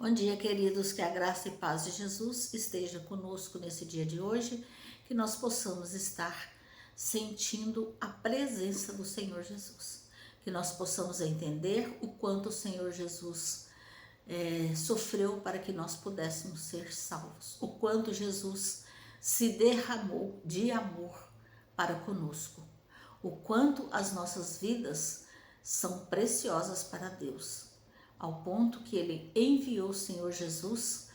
Bom dia, queridos, que a graça e paz de Jesus esteja conosco nesse dia de hoje, que nós possamos estar sentindo a presença do Senhor Jesus, que nós possamos entender o quanto o Senhor Jesus sofreu para que nós pudéssemos ser salvos, o quanto Jesus se derramou de amor para conosco, o quanto as nossas vidas são preciosas para Deus, ao ponto que Ele enviou o Senhor Jesus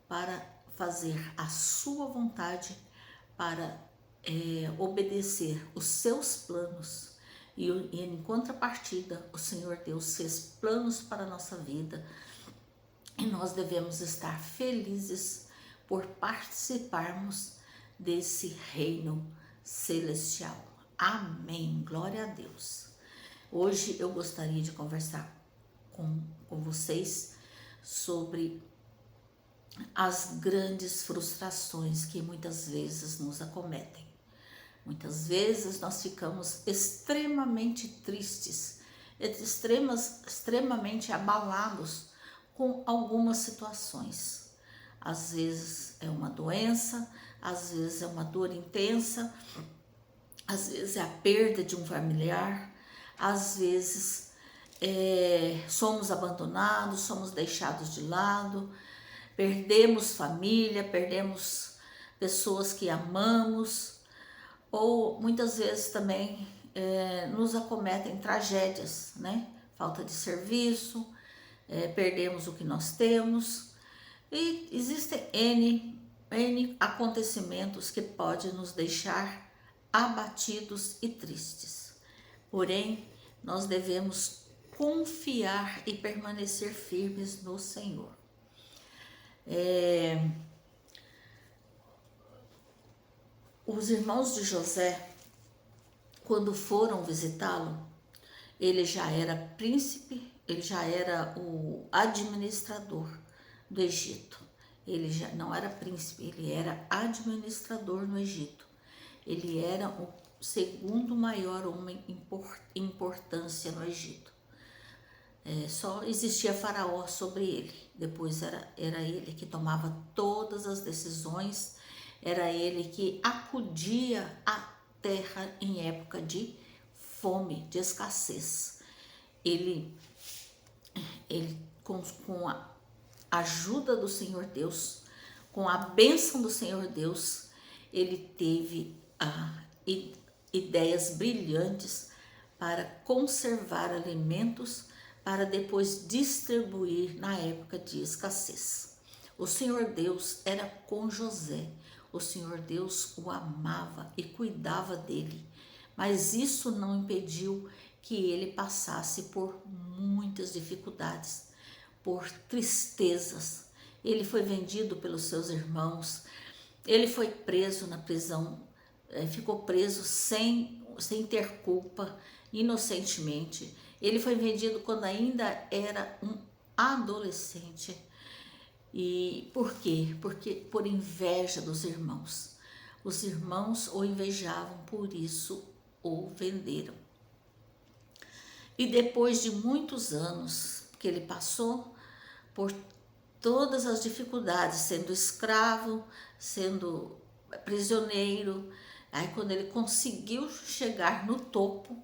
para fazer a sua vontade, para obedecer os seus planos. E em contrapartida, o Senhor Deus fez planos para a nossa vida, e nós devemos estar felizes por participarmos desse reino celestial. Amém. Glória a Deus. Hoje eu gostaria de conversar com vocês sobre as grandes frustrações que muitas vezes nos acometem. Muitas vezes nós ficamos extremamente tristes, extremamente abalados com algumas situações. Às vezes é uma doença, às vezes é uma dor intensa, às vezes é a perda de um familiar, às vezes somos abandonados, somos deixados de lado, perdemos família, perdemos pessoas que amamos, ou muitas vezes também nos acometem tragédias, né? Falta de serviço, perdemos o que nós temos, e existem N acontecimentos que podem nos deixar abatidos e tristes. Porém, nós devemos confiar e permanecer firmes no Senhor. Os irmãos de José, quando foram visitá-lo, ele já era príncipe, ele já era o administrador do Egito. Ele já não era príncipe, ele era administrador no Egito. Ele era o segundo maior homem em importância no Egito. Só existia Faraó sobre ele. Depois era ele que tomava todas as decisões, era ele que acudia à terra em época de fome, de escassez. Ele com a ajuda do Senhor Deus, com a bênção do Senhor Deus, ele teve ideias brilhantes para conservar alimentos para depois distribuir na época de escassez. O Senhor Deus era com José, o Senhor Deus o amava e cuidava dele, mas isso não impediu que ele passasse por muitas dificuldades, por tristezas. Ele foi vendido pelos seus irmãos, ele foi preso na prisão, ficou preso sem ter culpa, inocentemente. Ele foi vendido quando ainda era um adolescente. E por quê? Porque por inveja dos irmãos. Os irmãos o invejavam, por isso o venderam. E depois de muitos anos que ele passou por todas as dificuldades, sendo escravo, sendo prisioneiro, aí quando ele conseguiu chegar no topo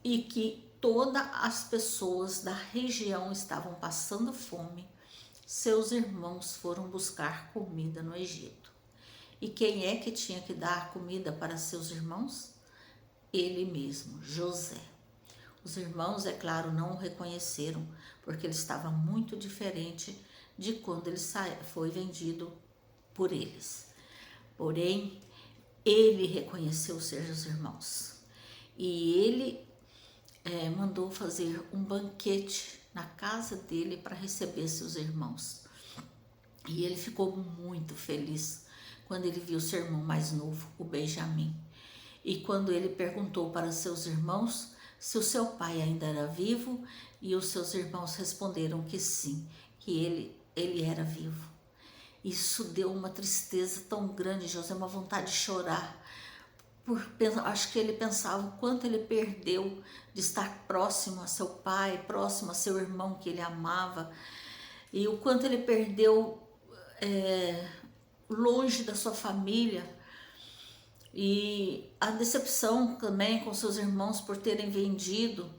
e que todas as pessoas da região estavam passando fome, seus irmãos foram buscar comida no Egito. E quem é que tinha que dar comida para seus irmãos? Ele mesmo, José. Os irmãos, é claro, não o reconheceram, porque ele estava muito diferente de quando ele foi vendido por eles. Porém, ele reconheceu ser os irmãos. E ele mandou fazer um banquete na casa dele para receber seus irmãos. E ele ficou muito feliz quando ele viu seu irmão mais novo, o Benjamim. E quando ele perguntou para seus irmãos se o seu pai ainda era vivo, e os seus irmãos responderam que sim, que ele era vivo. Isso deu uma tristeza tão grande, José, uma vontade de chorar. Acho que ele pensava o quanto ele perdeu de estar próximo a seu pai, próximo a seu irmão que ele amava. e o quanto ele perdeu longe da sua família, e a decepção também com seus irmãos por terem vendido.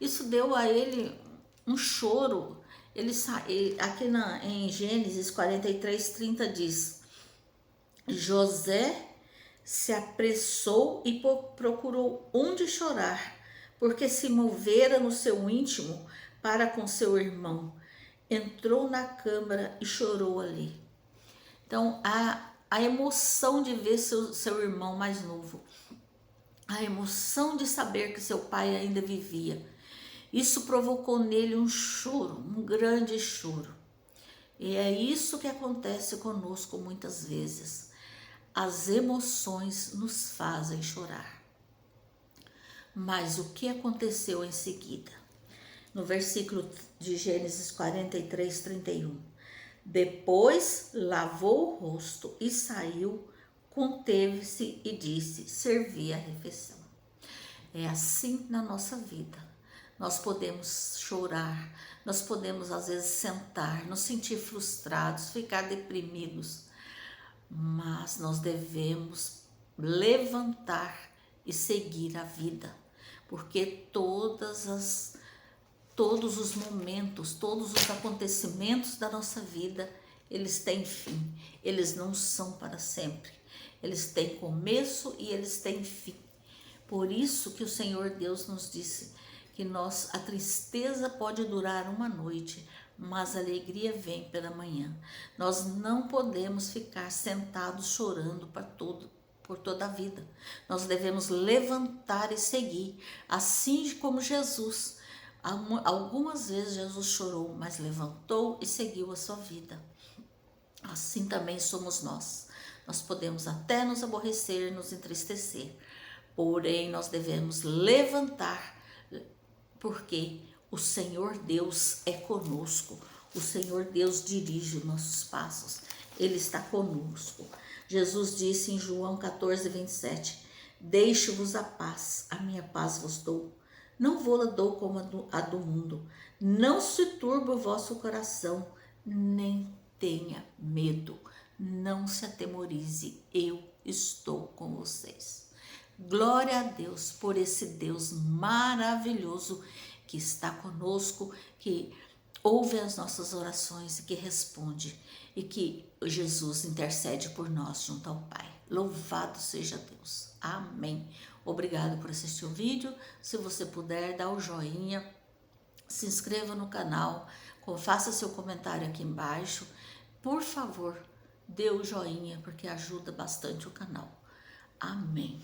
Isso deu a ele um choro. Aqui em Gênesis 43:30 diz: José se apressou e procurou onde chorar, porque se movera no seu íntimo para com seu irmão. Entrou na câmara e chorou ali. Então, a emoção de ver seu irmão mais novo, a emoção de saber que seu pai ainda vivia, isso provocou nele um choro, um grande choro. E é isso que acontece conosco muitas vezes. As emoções nos fazem chorar. Mas o que aconteceu em seguida? No versículo de Gênesis 43:31. Depois lavou o rosto e saiu, conteve-se e disse: servi a refeição. É assim na nossa vida. Nós podemos chorar, nós podemos às vezes sentar, nos sentir frustrados, ficar deprimidos, mas nós devemos levantar e seguir a vida, porque todos os momentos, todos os acontecimentos da nossa vida, eles têm fim, eles não são para sempre, eles têm começo e eles têm fim. Por isso que o Senhor Deus nos disse que a tristeza pode durar uma noite, mas a alegria vem pela manhã. Nós não podemos ficar sentados chorando por toda a vida. Nós devemos levantar e seguir, assim como Jesus. Algumas vezes Jesus chorou, mas levantou e seguiu a sua vida. Assim também somos nós. Nós podemos até nos aborrecer, nos entristecer, porém nós devemos levantar, porque o Senhor Deus é conosco. O Senhor Deus dirige os nossos passos. Ele está conosco. Jesus disse em João 14:27, deixo-vos a paz, a minha paz vos dou. Não vou-la dou como a do mundo. Não se turbe o vosso coração, nem tenha medo. Não se atemorize, eu estou com vocês. Glória a Deus por esse Deus maravilhoso que está conosco, que ouve as nossas orações e que responde, e que Jesus intercede por nós junto ao Pai. Louvado seja Deus. Amém. Obrigado por assistir o vídeo. Se você puder, dá o joinha, se inscreva no canal, faça seu comentário aqui embaixo. Por favor, dê o joinha, porque ajuda bastante o canal. Amém.